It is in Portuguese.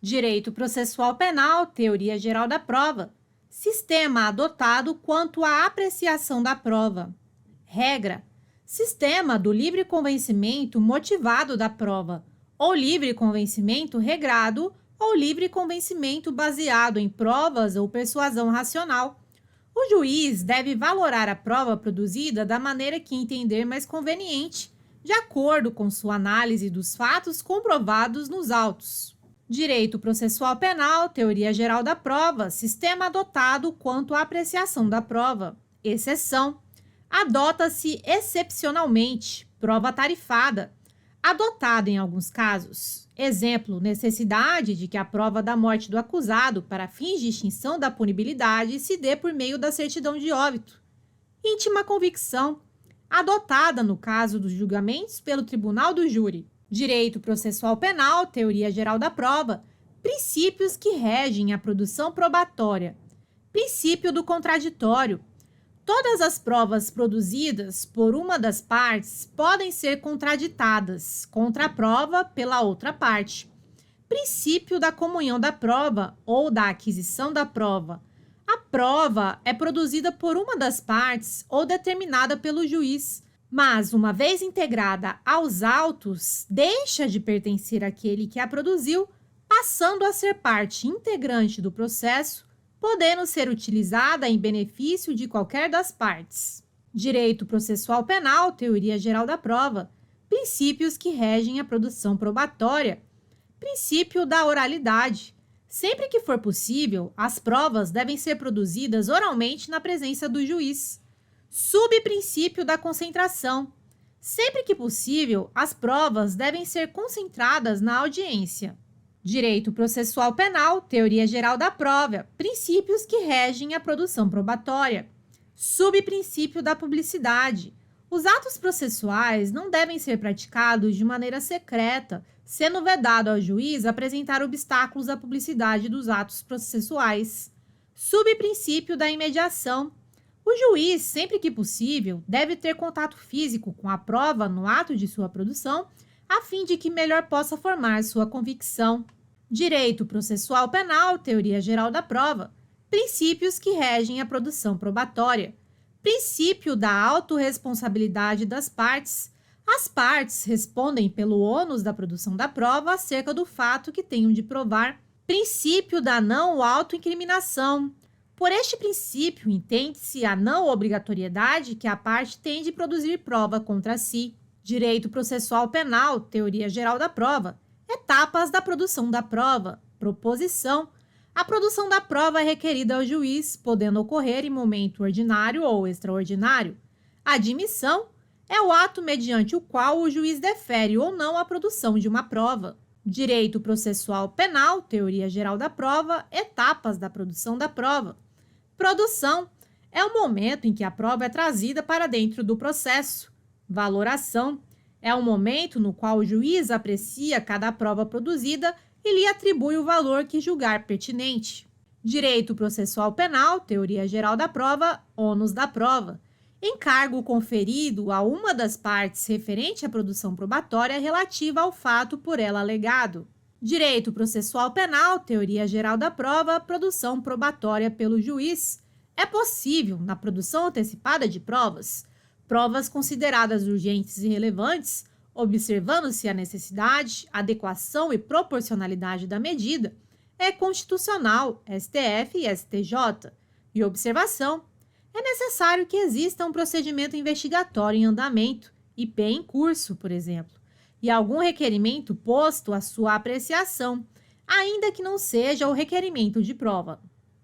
Direito processual penal, teoria geral da prova. Sistema adotado quanto à apreciação da prova. Regra: sistema do livre convencimento motivado da prova, ou livre convencimento regrado, ou livre convencimento baseado em provas ou persuasão racional. O juiz deve valorar a prova produzida da maneira que entender mais conveniente, de acordo com sua análise dos fatos comprovados nos autos. Direito processual penal, teoria geral da prova, sistema adotado quanto à apreciação da prova. Exceção: adota-se excepcionalmente, prova tarifada, adotada em alguns casos. Exemplo: necessidade de que a prova da morte do acusado para fins de extinção da punibilidade se dê por meio da certidão de óbito. Íntima convicção, adotada no caso dos julgamentos pelo tribunal do júri. Direito processual penal, teoria geral da prova, princípios que regem a produção probatória. Princípio do contraditório. Todas as provas produzidas por uma das partes podem ser contraditadas contra a prova pela outra parte. Princípio da comunhão da prova ou da aquisição da prova. A prova é produzida por uma das partes ou determinada pelo juiz, mas, uma vez integrada aos autos, deixa de pertencer àquele que a produziu, passando a ser parte integrante do processo, podendo ser utilizada em benefício de qualquer das partes. Direito processual penal, teoria geral da prova, princípios que regem a produção probatória. Princípio da oralidade. Sempre que for possível, as provas devem ser produzidas oralmente na presença do juiz. Subprincípio da concentração. Sempre que possível, as provas devem ser concentradas na audiência. Direito processual penal, teoria geral da prova, princípios que regem a produção probatória. Subprincípio da publicidade. Os atos processuais não devem ser praticados de maneira secreta, sendo vedado ao juiz apresentar obstáculos à publicidade dos atos processuais. Subprincípio da imediação. O juiz, sempre que possível, deve ter contato físico com a prova no ato de sua produção, a fim de que melhor possa formar sua convicção. Direito processual penal, teoria geral da prova, princípios que regem a produção probatória. Princípio da autorresponsabilidade das partes. As partes respondem pelo ônus da produção da prova acerca do fato que tenham de provar. Princípio da não autoincriminação. Por este princípio, entende-se a não obrigatoriedade que a parte tem de produzir prova contra si. Direito processual penal, teoria geral da prova, etapas da produção da prova. Proposição. A produção da prova é requerida ao juiz, podendo ocorrer em momento ordinário ou extraordinário. Admissão é o ato mediante o qual o juiz defere ou não a produção de uma prova. Direito processual penal, teoria geral da prova, etapas da produção da prova. Produção é o momento em que a prova é trazida para dentro do processo. Valoração é o momento no qual o juiz aprecia cada prova produzida e lhe atribui o valor que julgar pertinente. Direito processual penal, teoria geral da prova, ônus da prova. Encargo conferido a uma das partes referente à produção probatória relativa ao fato por ela alegado. Direito processual penal, teoria geral da prova, produção probatória pelo juiz. É possível, na produção antecipada de provas, provas consideradas urgentes e relevantes, observando-se a necessidade, adequação e proporcionalidade da medida, é constitucional, STF e STJ, e observação. É necessário que exista um procedimento investigatório em andamento, IP em curso, por exemplo, e algum requerimento posto à sua apreciação, ainda que não seja o requerimento de prova.